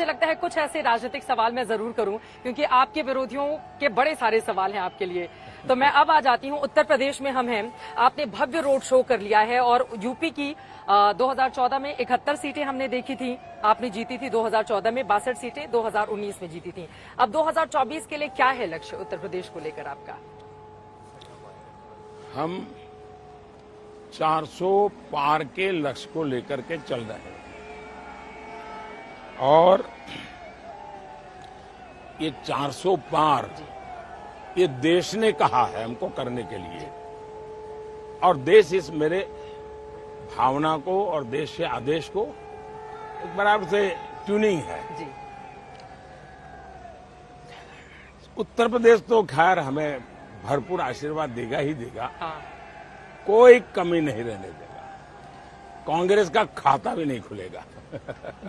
मुझे लगता है कुछ ऐसे राजनीतिक सवाल मैं जरूर करूं, क्योंकि आपके विरोधियों के बड़े सारे सवाल हैं आपके लिए। तो मैं अब आ जाती हूं, उत्तर प्रदेश में हम हैं, आपने भव्य रोड शो कर लिया है और यूपी की 2014 में 71 सीटें हमने देखी थी, आपने जीती थी 2014 में 62 सीटें 2019 में जीती थी। अब 2024 के लिए क्या है लक्ष्य उत्तर प्रदेश को लेकर आपका? हम 400 पार के लक्ष्य को लेकर के चल रहे हैं और ये 400 पार ये देश ने कहा है हमको करने के लिए, और देश इस मेरे भावना को और देश के आदेश को एक बराबर से ट्यूनिंग है जी। उत्तर प्रदेश तो खैर हमें भरपूर आशीर्वाद देगा ही देगा, हाँ। कोई कमी नहीं रहने देगा, कांग्रेस का खाता भी नहीं खुलेगा।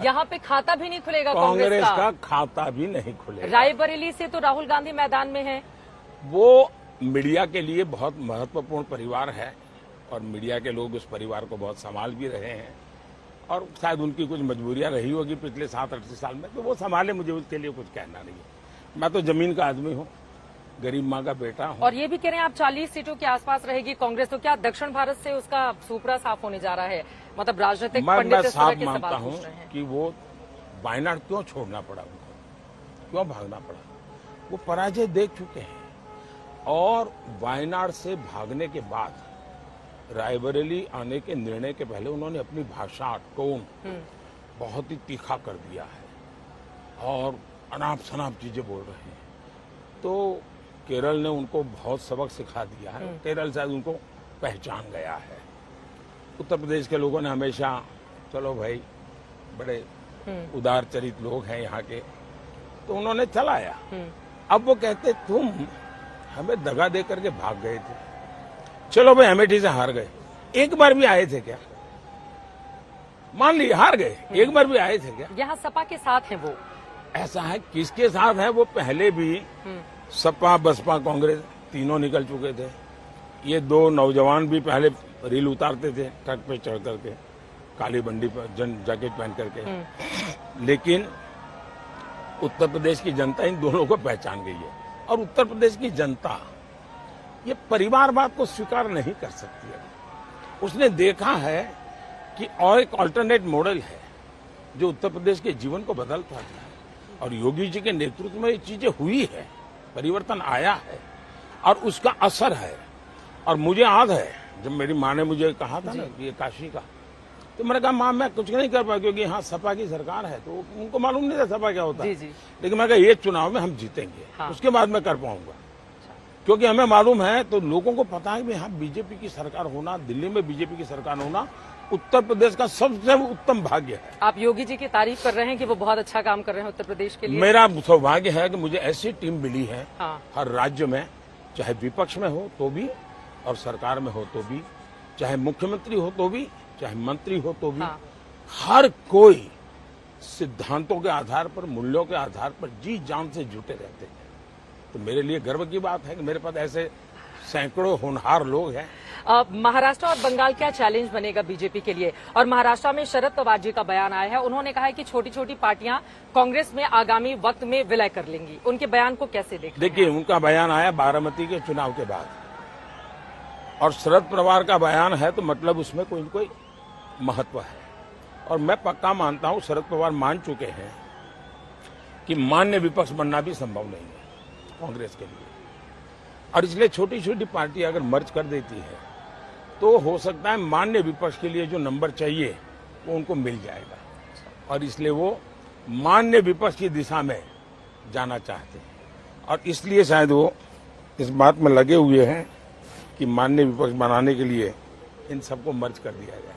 यहाँ पे खाता भी नहीं खुलेगा कांग्रेस का खाता भी नहीं खुलेगा। रायबरेली से तो राहुल गांधी मैदान में है। वो मीडिया के लिए बहुत महत्वपूर्ण परिवार है और मीडिया के लोग उस परिवार को बहुत संभाल भी रहे हैं और शायद उनकी कुछ मजबूरियां रही होगी पिछले 7-8 साल में, तो वो संभाले, मुझे उसके लिए कुछ कहना नहीं है। मैं तो जमीन का आदमी हूँ, गरीब माँ का बेटा हूँ। और ये भी कह रहे हैं आप 40 सीटों के आसपास रहेगी कांग्रेस, तो क्या दक्षिण भारत से उसका सुपरा साफ होने जा रहा है? मतलब राजनीतिक मैं साफ मानता हूँ कि वो वायनाड क्यों छोड़ना पड़ा उनको, क्यों भागना पड़ा, वो पराजय देख चुके हैं और वायनाड से भागने के बाद रायबरेली आने के निर्णय के पहले उन्होंने अपनी भाषा टोन बहुत ही तीखा कर दिया है और अनाप शनाप चीजें बोल रहे हैं। तो केरल ने उनको बहुत सबक सिखा दिया है, केरल शायद उनको पहचान गया है। उत्तर प्रदेश के लोगों ने हमेशा चलो भाई बड़े उदार चरित लोग हैं यहाँ के, तो उन्होंने चलाया। अब वो कहते तुम हमें दगा दे करके भाग गए थे, चलो भाई अमेठी से हार गए, एक बार भी आए थे क्या? मान ली हार गए, एक बार भी आए थे क्या? यहाँ सपा के साथ हैं वो। ऐसा है, किसके साथ है? वो पहले भी सपा बसपा कांग्रेस तीनों निकल चुके थे। ये दो नौजवान भी पहले रील उतारते थे ट्रक पे चढ़ करके, काली बंडी पर जैकेट पहन करके, लेकिन उत्तर प्रदेश की जनता इन दोनों को पहचान गई है और उत्तर प्रदेश की जनता ये परिवारवाद को स्वीकार नहीं कर सकती है। उसने देखा है कि और एक अल्टरनेट मॉडल है जो उत्तर प्रदेश के जीवन को बदल पाता है और योगी जी के नेतृत्व में ये चीजें हुई है, परिवर्तन आया है और उसका असर है। और मुझे याद है जब मेरी माँ ने मुझे कहा था ना कि ये काशी का, तो मैंने कहा माँ मैं कुछ नहीं कर पाया क्योंकि यहाँ सपा की सरकार है, तो उनको मालूम नहीं था सपा क्या होता है। लेकिन मैं कहा ये चुनाव में हम जीतेंगे, हाँ। उसके बाद मैं कर पाऊंगा, क्योंकि हमें मालूम है, तो लोगों को पता है कि यहाँ बीजेपी की सरकार होना, दिल्ली में बीजेपी की सरकार होना उत्तर प्रदेश का सबसे उत्तम भाग्य है। आप योगी जी की तारीफ कर रहे हैं कि वो बहुत अच्छा काम कर रहे हैं उत्तर प्रदेश के लिए। मेरा सौभाग्य है कि मुझे ऐसी टीम मिली है, हाँ। हर राज्य में, चाहे विपक्ष में हो तो भी और सरकार में हो तो भी, चाहे मुख्यमंत्री हो तो भी, चाहे मंत्री हो तो भी, हाँ। हर कोई सिद्धांतों के आधार पर, मूल्यों के आधार पर जी जान से जुटे रहते हैं। तो मेरे लिए गर्व की बात है कि मेरे पास ऐसे सैकड़ों होनहार लोग हैं। महाराष्ट्र और बंगाल क्या चैलेंज बनेगा बीजेपी के लिए? और महाराष्ट्र में शरद पवार जी का बयान आया है, उन्होंने कहा है कि छोटी छोटी पार्टियां कांग्रेस में आगामी वक्त में विलय कर लेंगी। उनके बयान को कैसे देखें? देखिए, उनका बयान आया बारामती के चुनाव के बाद और शरद पवार का बयान है, तो मतलब उसमें कोई न कोई महत्व है। और मैं पक्का मानता हूं शरद पवार मान चुके हैं कि मान्य विपक्ष बनना भी संभव नहीं है कांग्रेस के लिए, और इसलिए छोटी छोटी पार्टी अगर मर्ज कर देती है तो हो सकता है मान्य विपक्ष के लिए जो नंबर चाहिए वो उनको मिल जाएगा, और इसलिए वो मान्य विपक्ष की दिशा में जाना चाहते हैं और इसलिए शायद वो इस बात में लगे हुए हैं कि मान्य विपक्ष बनाने के लिए इन सबको मर्ज कर दिया जाए।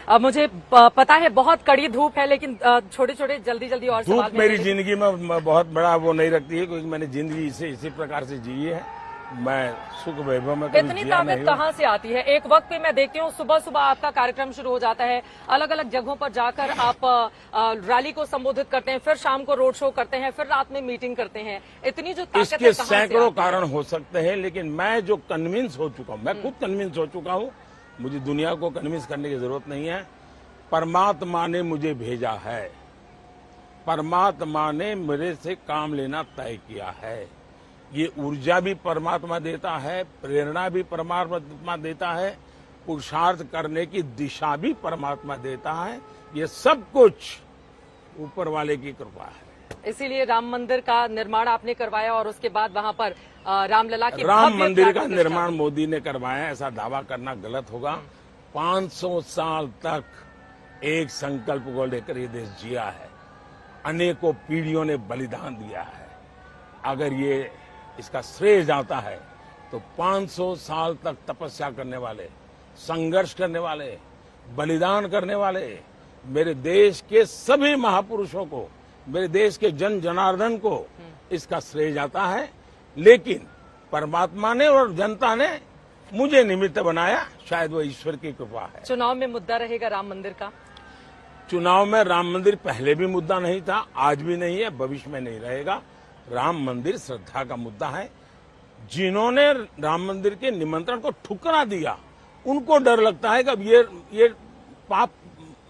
अब मुझे पता है बहुत कड़ी धूप है, लेकिन छोटे छोटे जल्दी और धूप मेरी जिंदगी में बहुत बड़ा वो नहीं रखती है, क्योंकि मैंने जिंदगी इसी प्रकार से जी है। मैं सुख वैभव में इतनी ताकत कहाँ से आती है? एक वक्त पे मैं देखती हूँ सुबह सुबह आपका कार्यक्रम शुरू हो जाता है, अलग अलग जगहों पर जाकर आप रैली को संबोधित करते हैं, फिर शाम को रोड शो करते हैं, फिर रात में मीटिंग करते हैं। इतनी जो ताकत इसके सैकड़ों कारण हो सकते हैं, लेकिन मैं जो कन्विंस हो चुका हूँ, मैं खुद कन्विंस हो चुका हूँ, मुझे दुनिया को कन्विंस करने की जरूरत नहीं है। परमात्मा ने मुझे भेजा है परमात्मा ने मेरे से काम लेना तय किया है। ये ऊर्जा भी परमात्मा देता है, प्रेरणा भी परमात्मा देता है, पुरुषार्थ करने की दिशा भी परमात्मा देता है। ये सब कुछ ऊपर वाले की कृपा है। इसीलिए राम मंदिर का निर्माण आपने करवाया और उसके बाद वहां पर रामलला की राम भव्य मंदिर का प्राण प्रतिष्ठा। निर्माण मोदी ने करवाया, ऐसा दावा करना गलत होगा। 500 साल तक एक संकल्प को लेकर ये देश जिया है, अनेकों पीढ़ियों ने बलिदान दिया है। अगर ये इसका श्रेय जाता है तो 500 साल तक तपस्या करने वाले, संघर्ष करने वाले, बलिदान करने वाले मेरे देश के सभी महापुरुषों को, मेरे देश के जन जनार्दन को इसका श्रेय जाता है। लेकिन परमात्मा ने और जनता ने मुझे निमित्त बनाया, शायद वो ईश्वर की कृपा है। चुनाव में मुद्दा रहेगा राम मंदिर का? चुनाव में राम मंदिर पहले भी मुद्दा नहीं था, आज भी नहीं है, भविष्य में नहीं रहेगा। राम मंदिर श्रद्धा का मुद्दा है। जिन्होंने राम मंदिर के निमंत्रण को ठुकरा दिया, उनको डर लगता है कि अब ये पाप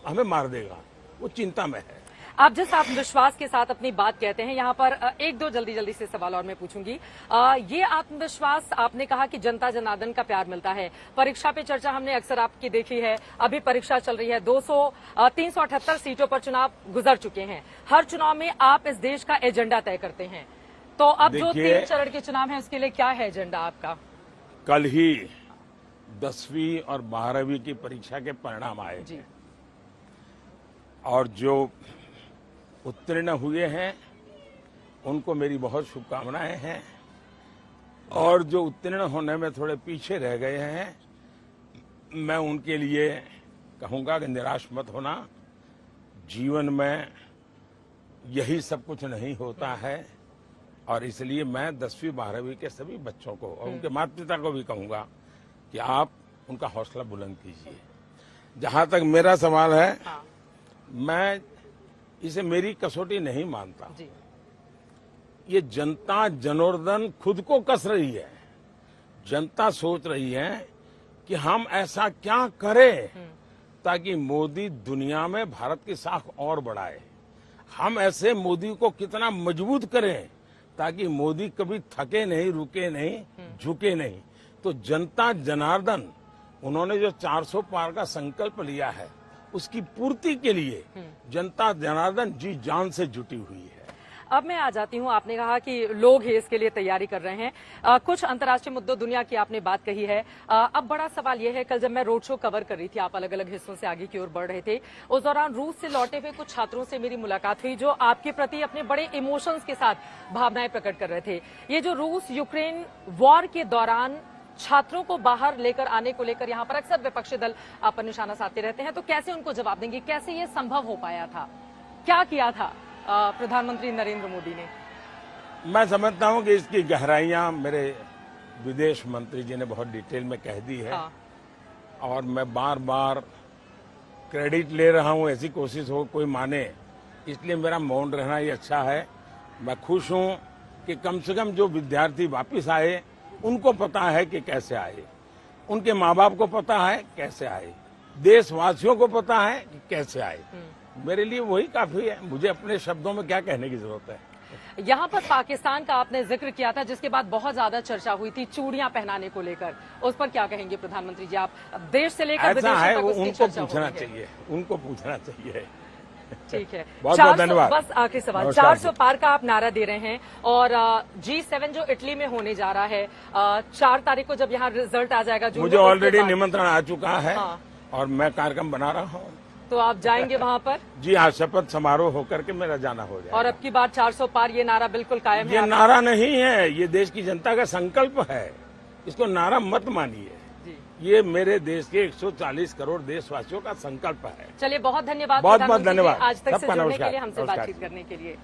हमें मार देगा, वो चिंता में है। आप जिस आत्मविश्वास के साथ अपनी बात कहते हैं, यहाँ पर एक दो जल्दी से सवाल और मैं पूछूंगी। ये आत्मविश्वास, आपने कहा कि जनता जनार्दन का प्यार मिलता है। परीक्षा पे चर्चा हमने अक्सर आपकी देखी है, अभी परीक्षा चल रही है। 378 सीटों पर चुनाव गुजर चुके हैं। हर चुनाव में आप इस देश का एजेंडा तय करते हैं, तो अब जो 3 चरण के चुनाव है उसके लिए क्या है एजेंडा आपका? कल ही 10वीं और 12वीं की परीक्षा के परिणाम आए जी। और जो उत्तीर्ण हुए हैं उनको मेरी बहुत शुभकामनाएं हैं, और जो उत्तीर्ण होने में थोड़े पीछे रह गए हैं, मैं उनके लिए कहूंगा कि निराश मत होना। जीवन में यही सब कुछ नहीं होता है, और इसलिए मैं 10वीं 12वीं के सभी बच्चों को और उनके माता पिता को भी कहूंगा कि आप उनका हौसला बुलंद कीजिए। जहां तक मेरा सवाल है, मैं इसे मेरी कसौटी नहीं मानता। जी। ये जनता जनार्दन खुद को कस रही है। जनता सोच रही है कि हम ऐसा क्या करें ताकि मोदी दुनिया में भारत की साख और बढ़ाए। हम ऐसे मोदी को कितना मजबूत करें ताकि मोदी कभी थके नहीं, रुके नहीं, झुके नहीं। तो जनता जनार्दन, उन्होंने जो 400 पार का संकल्प लिया है, उसकी पूर्ति के लिए जनता जनार्दन जी जान से जुटी हुई है। अब मैं आ जाती हूं, आपने कहा कि लोग ही इसके लिए तैयारी कर रहे हैं। कुछ अंतर्राष्ट्रीय मुद्दों दुनिया की आपने बात कही है। अब बड़ा सवाल यह है, कल जब मैं रोड शो कवर कर रही थी, आप अलग अलग हिस्सों से आगे की ओर बढ़ रहे थे, उस दौरान रूस से लौटे हुए कुछ छात्रों से मेरी मुलाकात हुई जो आपके प्रति अपने बड़े इमोशंस के साथ भावनाएं प्रकट कर रहे थे। ये जो रूस यूक्रेन वॉर के दौरान छात्रों को बाहर लेकर आने को लेकर यहाँ पर अक्सर विपक्षी दल आप पर निशाना साधते रहते हैं, तो कैसे उनको जवाब देंगे? कैसे ये संभव हो पाया था? क्या किया था प्रधानमंत्री नरेंद्र मोदी ने? मैं समझता हूं कि इसकी गहराइयां मेरे विदेश मंत्री जी ने बहुत डिटेल में कह दी है। हाँ। और मैं बार बार क्रेडिट ले रहा हूं, ऐसी कोशिश हो कोई माने, इसलिए मेरा मौन रहना ही अच्छा है। मैं खुश हूं कि कम से कम जो विद्यार्थी वापिस आए उनको पता है कि कैसे आए, उनके माँ बाप को पता है कैसे आए, देशवासियों को पता है कि कैसे आए। मेरे लिए वही काफी है, मुझे अपने शब्दों में क्या कहने की जरूरत है। यहाँ पर पाकिस्तान का आपने जिक्र किया था, जिसके बाद बहुत ज्यादा चर्चा हुई थी चूड़ियां पहनाने को लेकर, उस पर क्या कहेंगे प्रधानमंत्री जी? आप देश से लेकर ऐसा विदेशों है, तक वो उसकी उनको चर्चा हो पूछना रही है। चाहिए, उनको पूछना चाहिए। ठीक है, बहुत बहुत धन्यवाद। बस आखिरी सवाल, नमस्कार 400 पार का आप नारा दे रहे हैं, और G7 जो इटली में होने जा रहा है 4 तारीख को, जब यहाँ रिजल्ट आ जाएगा, मुझे ऑलरेडी निमंत्रण आ चुका है। हाँ। और मैं कार्यक्रम बना रहा हूँ, तो आप जाएंगे वहां पर? जी हाँ, शपथ समारोह होकर के मेरा जाना हो जाएगा। और अब की बार 400 पार, ये नारा बिल्कुल कायम है? ये नारा नहीं है, ये देश की जनता का संकल्प है, इसको नारा मत मानिए। ये मेरे देश के 140 करोड़ देशवासियों का संकल्प है। चलिए, बहुत धन्यवाद बहुत बहुत प्रधानमंत्री जी, धन्यवाद आज तक से सबका जुड़ने के नमस्कार। लिए, हमसे नमस्कार। बातचीत करने के लिए।